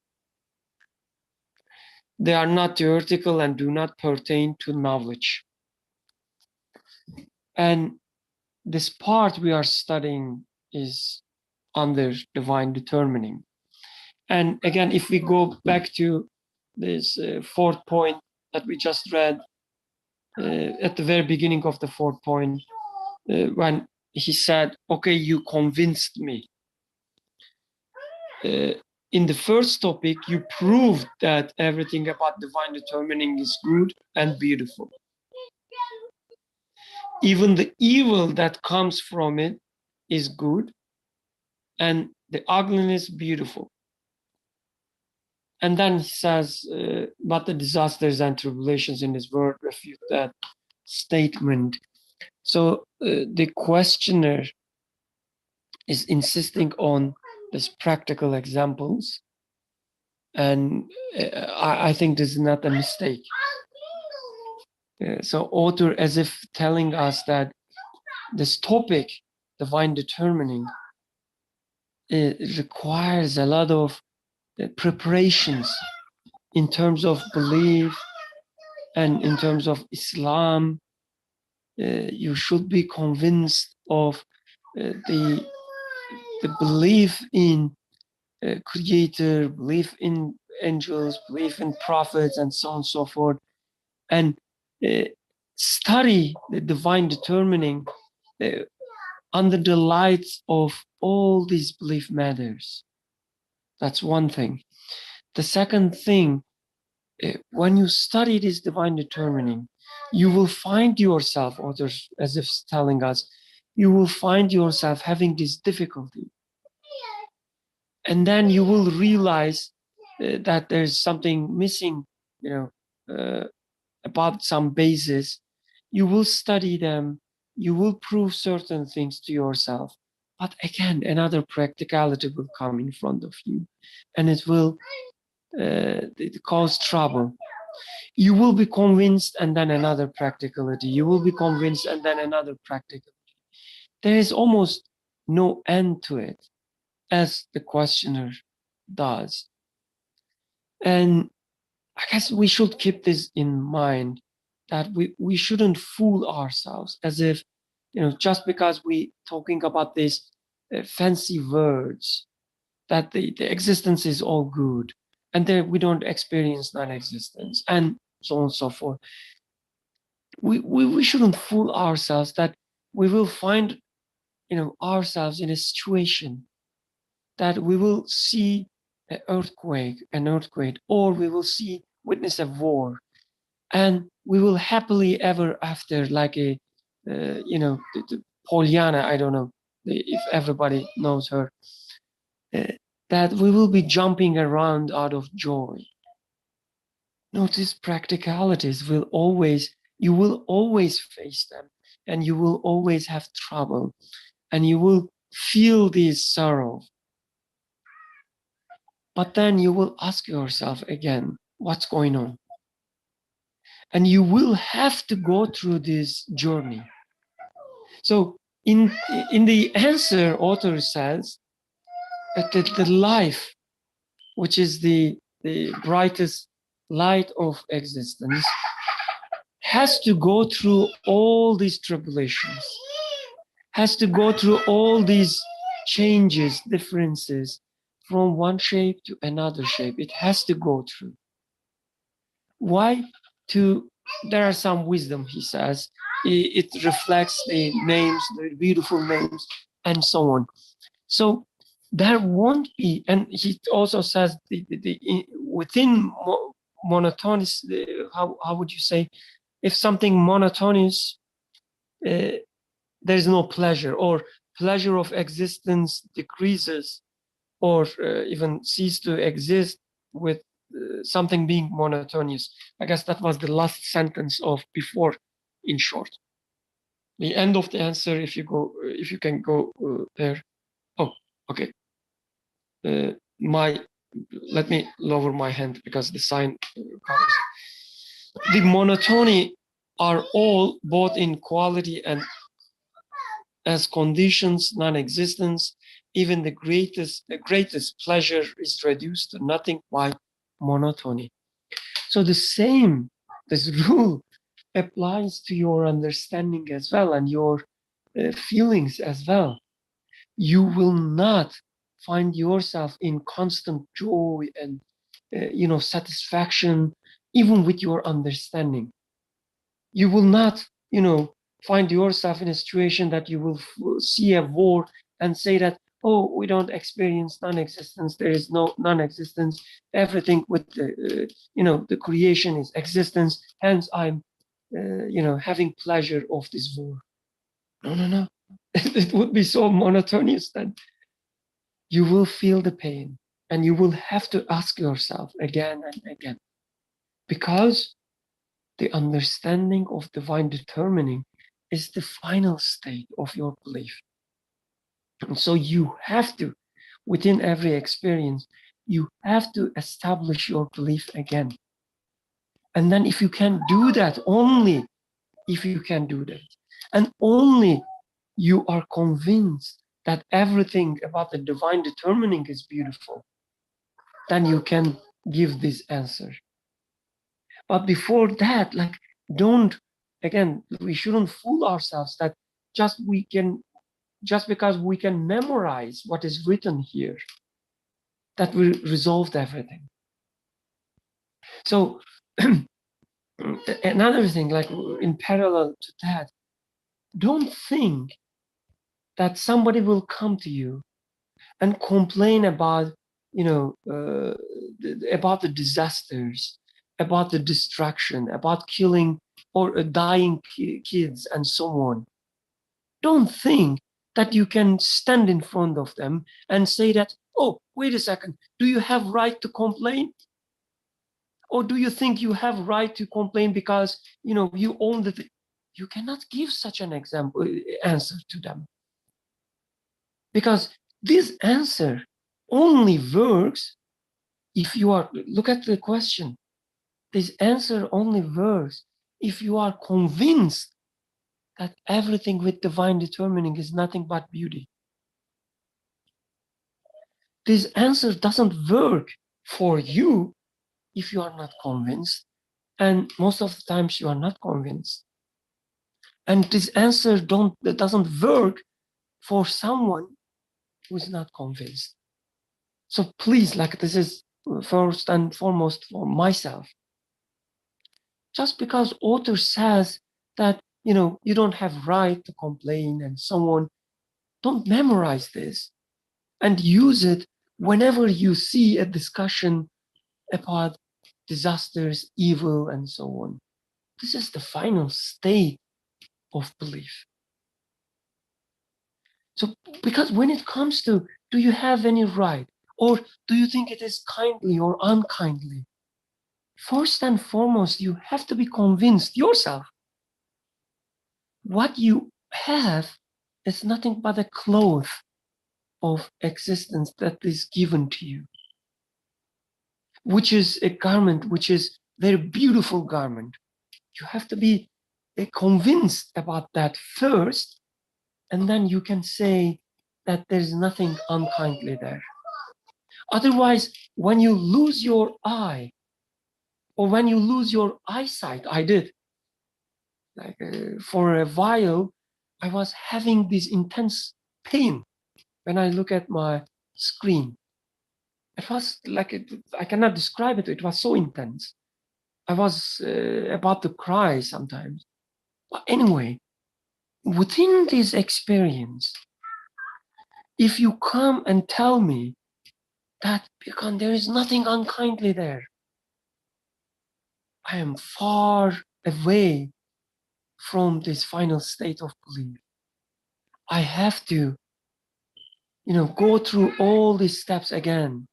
They are not theoretical and do not pertain to knowledge. And this part we are studying is under divine determining. And again, if we go back to this fourth point that we just read at the very beginning of the fourth point, when he said, okay, you convinced me. In the first topic, you proved that everything about divine determining is good and beautiful. Even the evil that comes from it is good, and the ugliness beautiful. And then he says, but the disasters and tribulations in this world refute that statement. So the questioner is insisting on these practical examples. And I think this is not a mistake. So author as if telling us that this topic, divine determining, it requires a lot of preparations in terms of belief and in terms of Islam. You should be convinced of the belief in creator, belief in angels, belief in prophets, and so on and so forth, and study the divine determining under the light of all these belief matters. That's one thing. The second thing, when you study this divine determining, you will find yourself, authors as if telling us, you will find yourself having this difficulty. And then you will realize that there's something missing, about some basis. You will study them, you will prove certain things to yourself. But again, another practicality will come in front of you, and it will cause trouble. You will be convinced, and then another practicality. You will be convinced, and then another practicality. There is almost no end to it, as the questioner does. And I guess we should keep this in mind, that we shouldn't fool ourselves as if, just because we talking about these fancy words, that the existence is all good, and that we don't experience non-existence, and so on and so forth. We shouldn't fool ourselves that we will find, ourselves in a situation that we will see an earthquake, or we will witness a war, and we will happily ever after, like the Pollyanna, I don't know if everybody knows her, that we will be jumping around out of joy. Notice practicalities you will always face them, and you will always have trouble, and you will feel this sorrow. But then you will ask yourself again, what's going on? And you will have to go through this journey. So in the answer, author says that the life, which is the brightest light of existence, has to go through all these tribulations, has to go through all these changes, differences from one shape to another shape. It has to go through. Why? There are some wisdom, he says. It reflects the names, the beautiful names, and so on. So there won't be, and he also says within monotonous, how would you say, if something monotonous, there's no pleasure, or pleasure of existence decreases, or even cease to exist with something being monotonous. I guess that was the last sentence of before, in short. The end of the answer, if you can go there. Oh, okay. My let me lower my hand because the sign covers it. The monotony are all both in quality and as conditions, non-existence. Even the greatest pleasure is reduced to nothing by monotony. So this rule applies to your understanding as well and your feelings as well. You will not find yourself in constant joy and satisfaction, even with your understanding. You will not, find yourself in a situation that you will see a war and say that, oh, we don't experience non-existence. There is no non-existence. Everything with the creation is existence. Hence, I'm, having pleasure of this war. No, no, no. It would be so monotonous that you will feel the pain and you will have to ask yourself again and again, because the understanding of divine determining is the final state of your belief. And so you have to, within every experience, you have to establish your belief again. And then if you can do that, only if you can do that, and only you are convinced that everything about the divine determining is beautiful, then you can give this answer. But before that, we shouldn't fool ourselves that just because we can memorize what is written here, that we resolved everything. So another thing, like in parallel to that, don't think that somebody will come to you and complain about, about the disasters, about the destruction, about killing or dying kids and so on. Don't think that you can stand in front of them and say that, oh, wait a second, do you have right to complain? Or do you think you have right to complain because, you own the thing? You cannot give such an answer to them. Because this answer only works if you are, look at the question. This answer only works if you are convinced that everything with divine determining is nothing but beauty. This answer doesn't work for you if you are not convinced. And most of the times you are not convinced. And this answer doesn't work for someone who is not convinced. So please, this is first and foremost for myself. Just because author says that, you don't have right to complain and so on, don't memorize this and use it whenever you see a discussion about disasters, evil, and so on. This is the final state of belief. So, because when it comes to, do you have any right? Or do you think it is kindly or unkindly? First and foremost, you have to be convinced yourself. What you have is nothing but a cloth of existence that is given to you, which is a garment, which is a very beautiful garment. You have to be convinced about that first, and then you can say that there's nothing unkindly there. Otherwise, when you lose your eye, or when you lose your eyesight, I did. For a while, I was having this intense pain when I look at my screen. It was I cannot describe it. It was so intense. I was about to cry sometimes. But anyway, within this experience, if you come and tell me that because there is nothing unkindly there, I am far away from this final state of belief. I have to, go through all these steps again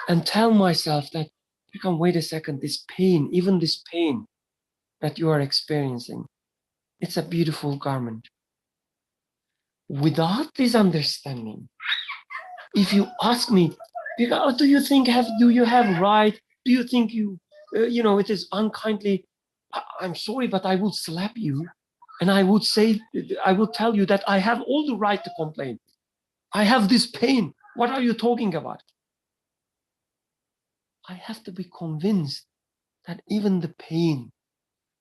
and tell myself that, wait a second, this pain, even this pain that you are experiencing, it's a beautiful garment. Without this understanding, if you ask me, Because do you think do you have right? Do you think it is unkindly? I'm sorry, but I will slap you, and I will tell you that I have all the right to complain. I have this pain. What are you talking about? I have to be convinced that even the pain,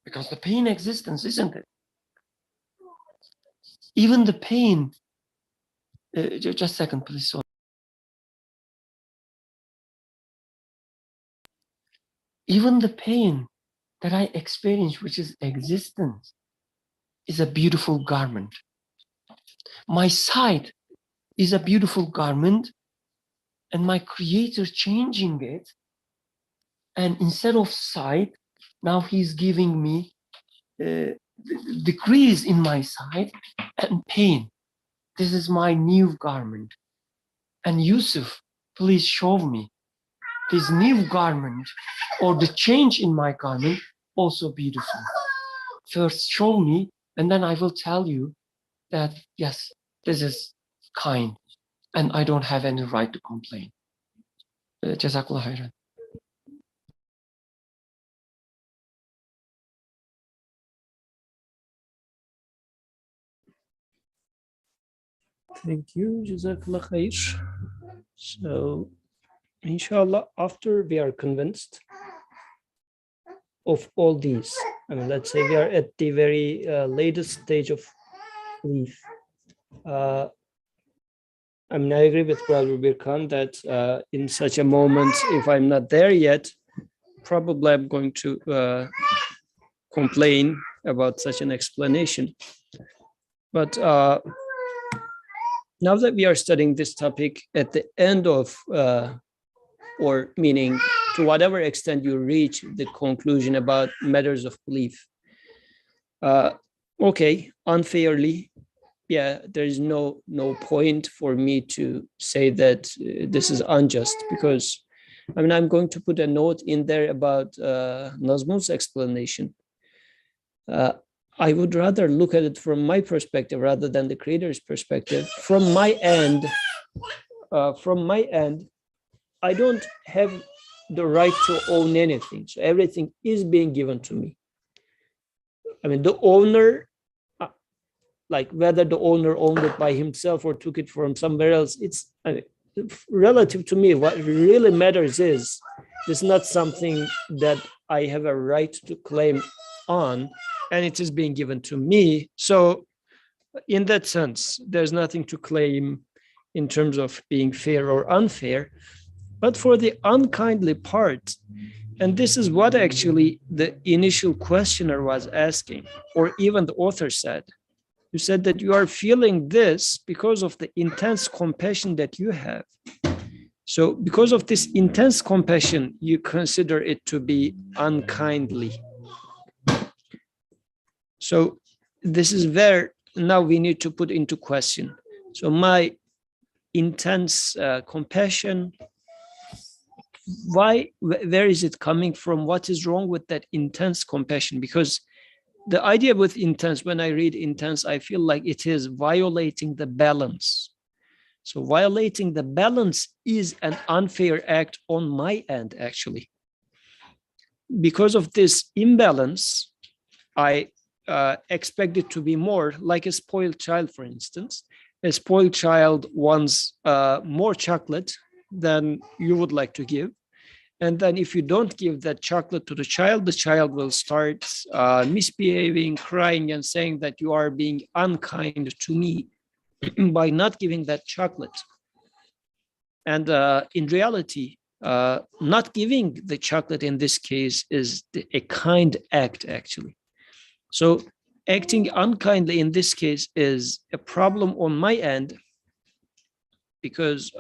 because the pain existence, isn't it? Even the pain. Just a second, please. Sorry. Even the pain that I experience, which is existence, is a beautiful garment. My sight is a beautiful garment, and my creator changing it. And instead of sight, now he's giving me decrease in my sight and pain. This is my new garment. And Yusuf, please show me this new garment or the change in my garment, also beautiful. First show me, and then I will tell you that, yes, this is kind, and I don't have any right to complain. Jazakallah khairan. Thank you, Jazakallah khair. So, inshallah, after we are convinced of all these, I mean, let's say we are at the very latest stage of belief. I mean, I agree with Brother Birkan that in such a moment, if I'm not there yet, probably I'm going to complain about such an explanation. But now that we are studying this topic at the end of, or meaning to whatever extent you reach the conclusion about matters of belief, okay, unfairly, yeah, there is no point for me to say that this is unjust, because I mean, I'm going to put a note in there about Nazmul's explanation. I would rather look at it from my perspective rather than the creator's perspective. From my end, I don't have the right to own anything. So everything is being given to me. I mean, the owner, like whether the owner owned it by himself or took it from somewhere else, it's relative to me. What really matters is this is not something that I have a right to claim on, and it is being given to me. So in that sense, there's nothing to claim in terms of being fair or unfair. But for the unkindly part, and this is what actually the initial questioner was asking, or even the author said, you said that you are feeling this because of the intense compassion that you have. So because of this intense compassion, you consider it to be unkindly. So this is where now we need to put into question. So my intense compassion, where is it coming from? What is wrong with that intense compassion? Because the idea with intense, when I read intense, I feel like it is violating the balance. So violating the balance is an unfair act on my end, actually. Because of this imbalance, I expect it to be more like a spoiled child, for instance. A spoiled child wants more chocolate than you would like to give. And then if you don't give that chocolate to the child will start misbehaving, crying, and saying that you are being unkind to me by not giving that chocolate. And in reality, not giving the chocolate in this case is a kind act, actually. So acting unkindly in this case is a problem on my end, because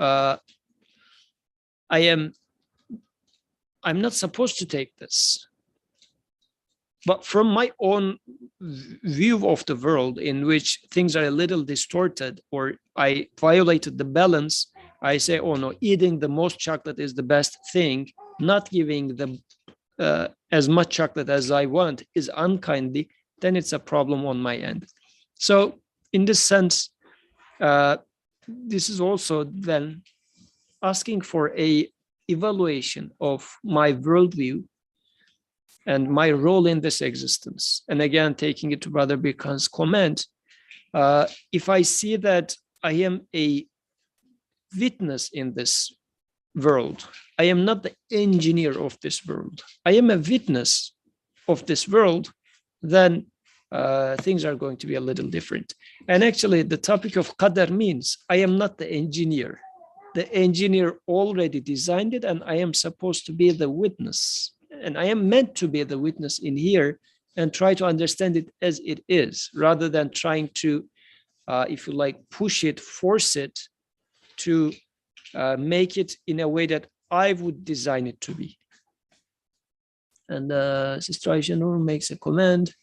I'm not supposed to take this. But from my own view of the world, in which things are a little distorted, or I violated the balance, I say, oh no, eating the most chocolate is the best thing. Not giving them as much chocolate as I want is unkindly, then it's a problem on my end. So in this sense, this is also then asking for a evaluation of my worldview and my role in this existence. And again, taking it to Brother Birkan's comment, if I see that I am a witness in this world, I am not the engineer of this world, I am a witness of this world, then things are going to be a little different. And actually, the topic of qadar means I am not the engineer. The engineer already designed it, and I am supposed to be the witness. And I am meant to be the witness in here and try to understand it as it is, rather than trying to, if you like, push it, force it to make it in a way that I would design it to be. And Sister Aisha Noor makes a comment.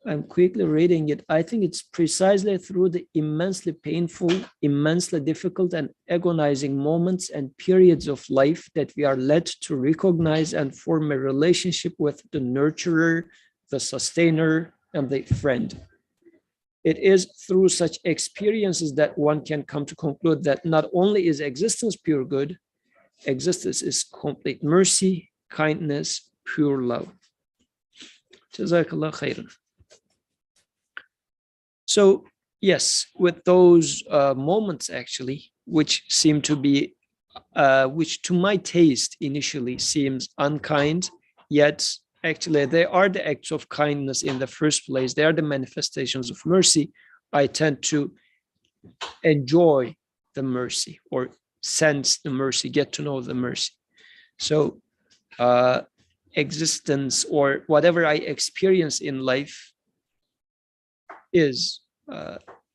I'm quickly reading it. I think it's precisely through the immensely painful, immensely difficult and agonizing moments and periods of life that we are led to recognize and form a relationship with the nurturer, the sustainer, and the friend. It is through such experiences that one can come to conclude that not only is existence pure good, existence is complete mercy, kindness, pure love. Jazakallah khairan. So yes, with those moments actually, which seem to be, which to my taste initially seems unkind, yet actually they are the acts of kindness in the first place. They are the manifestations of mercy. I tend to enjoy the mercy or sense the mercy, get to know the mercy. So existence or whatever I experience in life is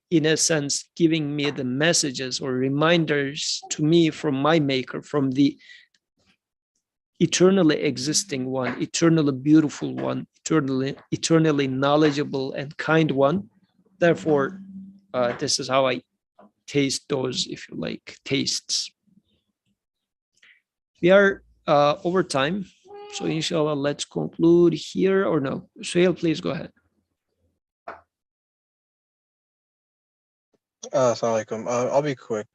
in a sense giving me the messages or reminders to me from my maker, from the eternally existing one, eternally beautiful one, eternally knowledgeable and kind one. Therefore, this is how I taste those, if you like, tastes. We are over time, so inshallah, let's conclude here, or no? Suhail, please go ahead. Assalamu alaikum. I'll be quick.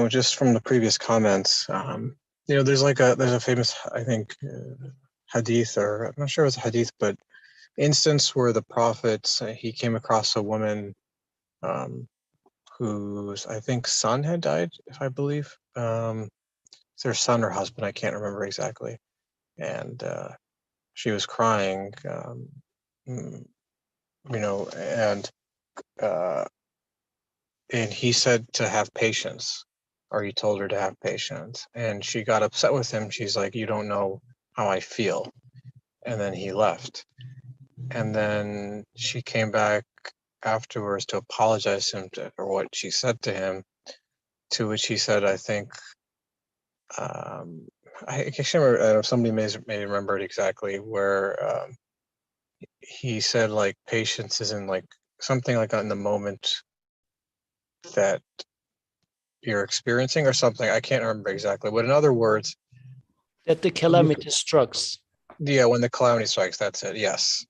Just from the previous comments, there's a famous, I think, hadith, or I'm not sure if it's a hadith, but instance where the Prophet, he came across a woman whose, I think, son had died, if I believe. It's their son or husband, I can't remember exactly. And she was crying, and he said to have patience, or he told her to have patience. And she got upset with him. She's like, "You don't know how I feel." And then he left. And then she came back afterwards to apologize to him for what she said to him, to which he said, I think, I can't remember, somebody may remember it exactly, where he said, like, patience isn't like something like in the moment that you're experiencing or something. I can't remember exactly, but in other words, that the calamity strikes. Yeah, when the calamity strikes, that's it. Yes.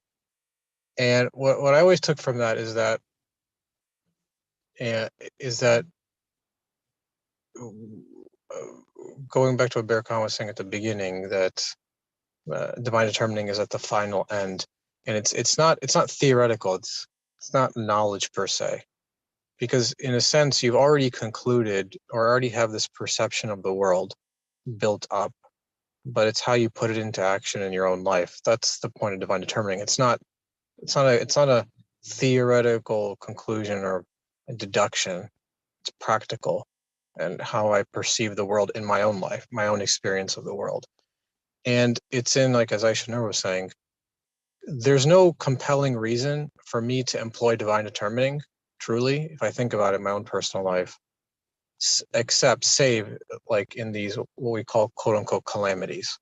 And what I always took from that is that going back to what Berkan was saying at the beginning, that divine determining is at the final end, and it's not theoretical. It's not knowledge per se, because in a sense you've already concluded or already have this perception of the world built up, but it's how you put it into action in your own life. That's the point of divine determining. It's not a theoretical conclusion or a deduction. It's practical, and how I perceive the world in my own life, my own experience of the world. And it's in, like, as Aisha Nur was saying, there's no compelling reason for me to employ divine determining, truly, if I think about it in my own personal life, except save, like, in these, what we call quote unquote calamities.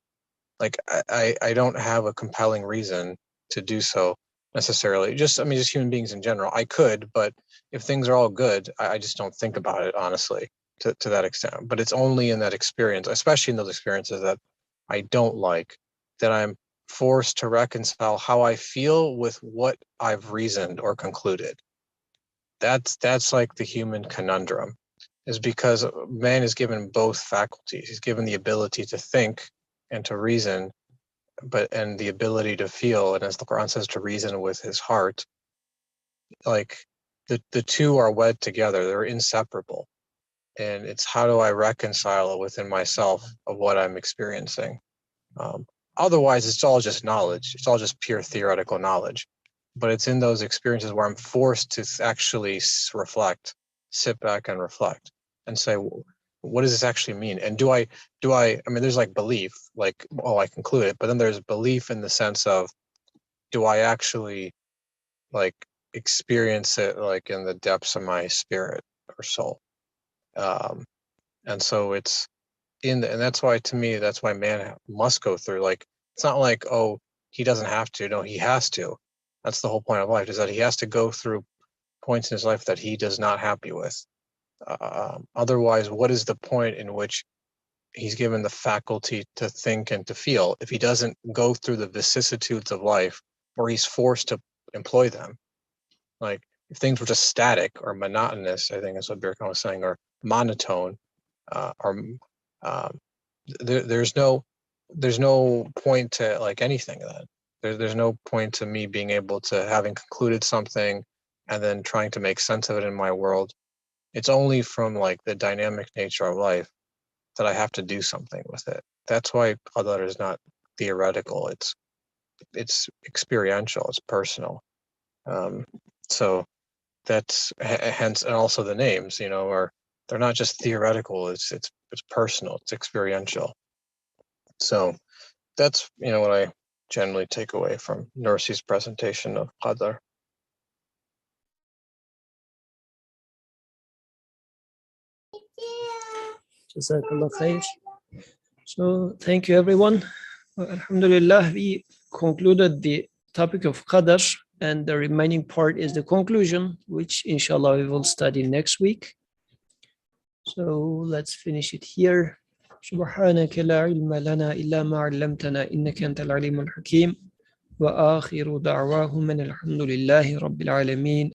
Like, I don't have a compelling reason to do so necessarily. Just human beings in general. I could, but if things are all good, I just don't think about it, honestly, to that extent. But it's only in that experience, especially in those experiences that I don't like, that I'm forced to reconcile how I feel with what I've reasoned or concluded. That's like the human conundrum. is because man is given both faculties. He's given the ability to think and to reason, and the ability to feel, and as the Quran says, to reason with his heart. Like the two are wed together, they're inseparable. And it's how do I reconcile it within myself of what I'm experiencing. Otherwise, it's all just knowledge. It's all just pure theoretical knowledge. But it's in those experiences where I'm forced to actually reflect, sit back and reflect and say, what does this actually mean? And do I mean, there's like belief, like, oh, I conclude it, but then there's belief in the sense of, do I actually like experience it like in the depths of my spirit or soul? And so it's and that's why, to me, that's why man must go through, like, it's not like, oh, he doesn't have to. No, he has to. That's the whole point of life, is that he has to go through points in his life that he does not happy with. Otherwise, what is the point in which he's given the faculty to think and to feel if he doesn't go through the vicissitudes of life where he's forced to employ them? Like, if things were just static or monotonous, I think that's what Birkan was saying, or monotone, or there's no point to like anything then. There's no point to me being able to, having concluded something and then trying to make sense of it in my world. It's only from like the dynamic nature of life that I have to do something with it. That's why Qadar is not theoretical. It's experiential. It's personal. So that's hence, and also the names, are, they're not just theoretical. It's personal. It's experiential. So that's what I generally take away from Nursi's presentation of Qadar. Jazakallah khair. So thank you, everyone. Alhamdulillah, we concluded the topic of Qadar, and the remaining part is the conclusion, which inshallah we will study next week. So let's finish it here. سبحانك لا علم لنا إلا ما علمتنا إنك أنت العليم الحكيم وآخر دعواهم أن الحمد لله رب العالمين